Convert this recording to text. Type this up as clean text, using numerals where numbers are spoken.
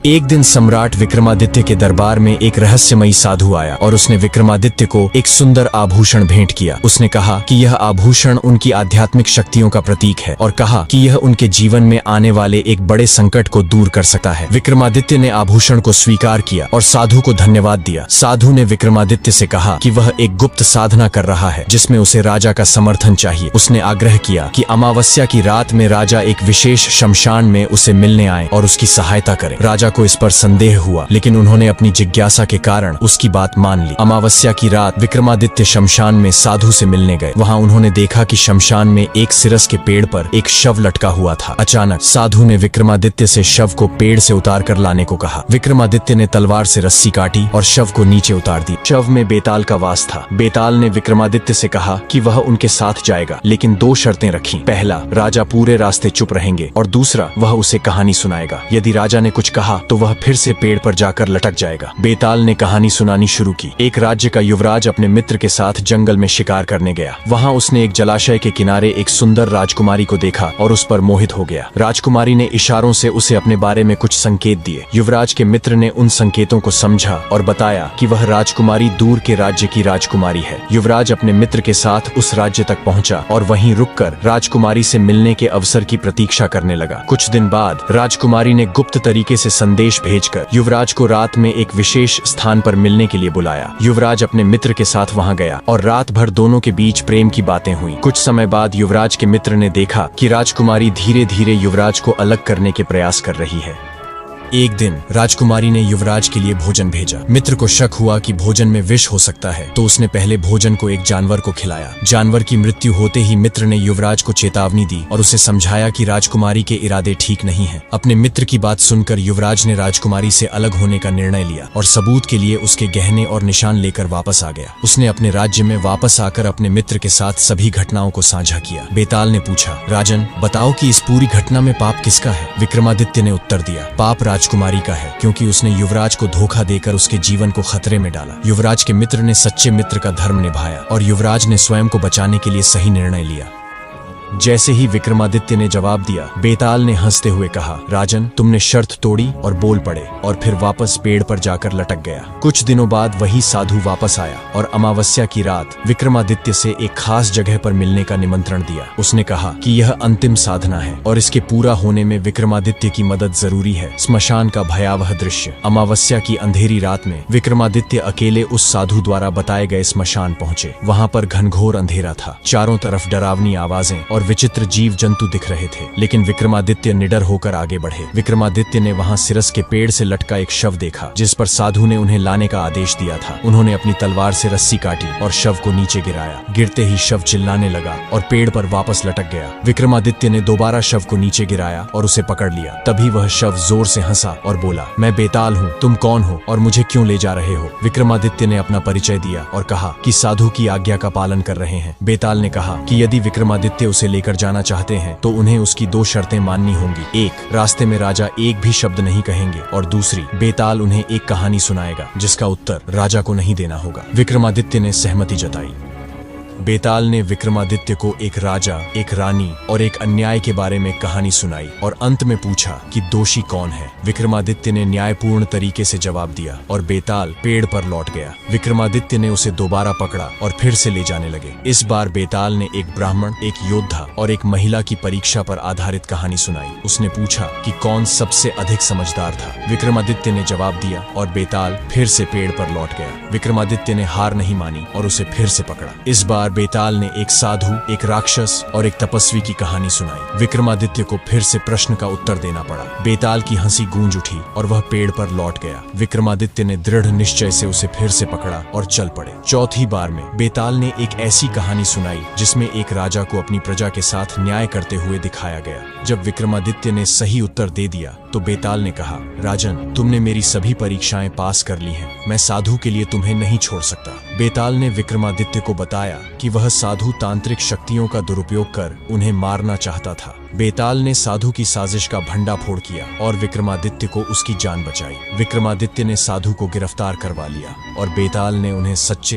एक दिन सम्राट विक्रमादित्य के दरबार में एक रहस्यमयी साधु आया और उसने विक्रमादित्य को एक सुंदर आभूषण भेंट किया। उसने कहा कि यह आभूषण उनकी आध्यात्मिक शक्तियों का प्रतीक है और कहा कि यह उनके जीवन में आने वाले एक बड़े संकट को दूर कर सकता है। विक्रमादित्य ने आभूषण को स्वीकार किया और साधु को धन्यवाद दिया। साधु ने विक्रमादित्य से कहा कि वह एक गुप्त साधना कर रहा है जिसमें उसे राजा का समर्थन चाहिए। उसने आग्रह किया कि अमावस्या की रात में राजा एक विशेष शमशान में उसे मिलने आए और उसकी सहायता करें। राजा को इस पर संदेह हुआ, लेकिन उन्होंने अपनी जिज्ञासा के कारण उसकी बात मान ली। अमावस्या की रात विक्रमादित्य शमशान में साधु से मिलने गए। वहां उन्होंने देखा कि शमशान में एक सिरस के पेड़ पर एक शव लटका हुआ था। अचानक साधु ने विक्रमादित्य से शव को पेड़ से उतार कर लाने को कहा। विक्रमादित्य ने तलवार से रस्सी काटी और शव को नीचे उतार दी। शव में बेताल का वास था। बेताल ने विक्रमादित्य से कहा कि वह उनके साथ जाएगा, लेकिन दो शर्तें रखी। पहला, राजा पूरे रास्ते चुप रहेंगे और दूसरा, वह उसे कहानी सुनाएगा। यदि राजा ने कुछ कहा तो वह फिर से पेड़ पर जाकर लटक जाएगा। बेताल ने कहानी सुनानी शुरू की। एक राज्य का युवराज अपने मित्र के साथ जंगल में शिकार करने गया। वहां उसने एक जलाशय के किनारे एक सुंदर राजकुमारी को देखा और उस पर मोहित हो गया। राजकुमारी ने इशारों से उसे अपने बारे में कुछ संकेत दिए। युवराज के मित्र ने उन संकेतों को समझा और बताया कि वह राजकुमारी दूर के राज्य की राजकुमारी है। युवराज अपने मित्र के साथ उस राज्य तक पहुंचा और वहीं रुककर राजकुमारी से मिलने के अवसर की प्रतीक्षा करने लगा। कुछ दिन बाद राजकुमारी ने गुप्त तरीके से संदेश भेजकर युवराज को रात में एक विशेष स्थान पर मिलने के लिए बुलाया। युवराज अपने मित्र के साथ वहां गया और रात भर दोनों के बीच प्रेम की बातें हुई। कुछ समय बाद युवराज के मित्र ने देखा कि राजकुमारी धीरे धीरे युवराज को अलग करने के प्रयास कर रही है। एक दिन राजकुमारी ने युवराज के लिए भोजन भेजा। मित्र को शक हुआ कि भोजन में विष हो सकता है, तो उसने पहले भोजन को एक जानवर को खिलाया। जानवर की मृत्यु होते ही मित्र ने युवराज को चेतावनी दी और उसे समझाया कि राजकुमारी के इरादे ठीक नहीं हैं। अपने मित्र की बात सुनकर युवराज ने राजकुमारी से अलग होने का निर्णय लिया और सबूत के लिए उसके गहने और निशान लेकर वापस आ गया। उसने अपने राज्य में वापस आकर अपने मित्र के साथ सभी घटनाओं को साझा किया। बेताल ने पूछा, राजन, बताओ कि इस पूरी घटना में पाप किसका है? विक्रमादित्य ने उत्तर दिया, पाप राजकुमारी का है, क्योंकि उसने युवराज को धोखा देकर उसके जीवन को खतरे में डाला। युवराज के मित्र ने सच्चे मित्र का धर्म निभाया और युवराज ने स्वयं को बचाने के लिए सही निर्णय लिया। जैसे ही विक्रमादित्य ने जवाब दिया, बेताल ने हंसते हुए कहा, राजन, तुमने शर्त तोड़ी और बोल पड़े, और फिर वापस पेड़ पर जाकर लटक गया। कुछ दिनों बाद वही साधु वापस आया और अमावस्या की रात विक्रमादित्य से एक खास जगह पर मिलने का निमंत्रण दिया। उसने कहा कि यह अंतिम साधना है और इसके पूरा होने में विक्रमादित्य की मदद जरूरी है। स्मशान का भयावह दृश्य। अमावस्या की अंधेरी रात में विक्रमादित्य अकेले उस साधु द्वारा बताए गए स्मशान पहुंचे। वहां पर घनघोर अंधेरा था। चारों तरफ डरावनी आवाजें और विचित्र जीव जंतु दिख रहे थे, लेकिन विक्रमादित्य निडर होकर आगे बढ़े। विक्रमादित्य ने वहां सिरस के पेड़ से लटका एक शव देखा, जिस पर साधु ने उन्हें लाने का आदेश दिया था। उन्होंने अपनी तलवार से रस्सी काटी और शव को नीचे गिराया। गिरते ही शव चिल्लाने लगा और पेड़ पर वापस लटक गया। विक्रमादित्य ने दोबारा शव को नीचे गिराया और उसे पकड़ लिया। तभी वह शव जोर से हंसा और बोला, मैं बेताल हूँ, तुम कौन हो और मुझे क्यों ले जा रहे हो? विक्रमादित्य ने अपना परिचय दिया और कहा कि साधु की आज्ञा का पालन कर रहे हैं। बेताल ने कहा कि यदि विक्रमादित्य उसे लेकर जाना चाहते हैं तो उन्हें उसकी दो शर्तें माननी होंगी। एक, रास्ते में राजा एक भी शब्द नहीं कहेंगे, और दूसरी, बेताल उन्हें एक कहानी सुनाएगा जिसका उत्तर राजा को नहीं देना होगा। विक्रमादित्य ने सहमति जताई। बेताल ने विक्रमादित्य को एक राजा, एक रानी और एक अन्याय के बारे में कहानी सुनाई और अंत में पूछा कि दोषी कौन है। विक्रमादित्य ने न्यायपूर्ण तरीके से जवाब दिया और बेताल पेड़ पर लौट गया। विक्रमादित्य ने उसे दोबारा पकड़ा और फिर से ले जाने लगे। इस बार बेताल ने एक ब्राह्मण, एक योद्धा और एक महिला की परीक्षा पर आधारित कहानी सुनाई। उसने पूछा कि कौन सबसे अधिक समझदार था। विक्रमादित्य ने जवाब दिया और बेताल फिर से पेड़ पर लौट गया। विक्रमादित्य ने हार नहीं मानी और उसे फिर से पकड़ा। इस बार बेताल ने एक साधु, एक राक्षस और एक तपस्वी की कहानी सुनाई। विक्रमादित्य को फिर से प्रश्न का उत्तर देना पड़ा। बेताल की हंसी गूंज उठी और वह पेड़ पर लौट गया। विक्रमादित्य ने दृढ़ निश्चय से उसे फिर से पकड़ा और चल पड़े। चौथी बार में बेताल ने एक ऐसी कहानी सुनाई जिसमें एक राजा को अपनी प्रजा के साथ न्याय करते हुए दिखाया गया। जब विक्रमादित्य ने सही उत्तर दे दिया तो बेताल ने कहा, राजन, तुमने मेरी सभी परीक्षाएं पास कर ली हैं। मैं साधु के लिए तुम्हें नहीं छोड़ सकता। बेताल ने विक्रमादित्य को बताया कि वह साधु तांत्रिक शक्तियों का दुरुपयोग कर उन्हें मारना चाहता था। बेताल ने साधु की साजिश का भंडाफोड़ किया और विक्रमादित्य को उसकी जान बचाई। विक्रमादित्य ने साधु को गिरफ्तार करवा लिया और बेताल ने उन्हें सच्चे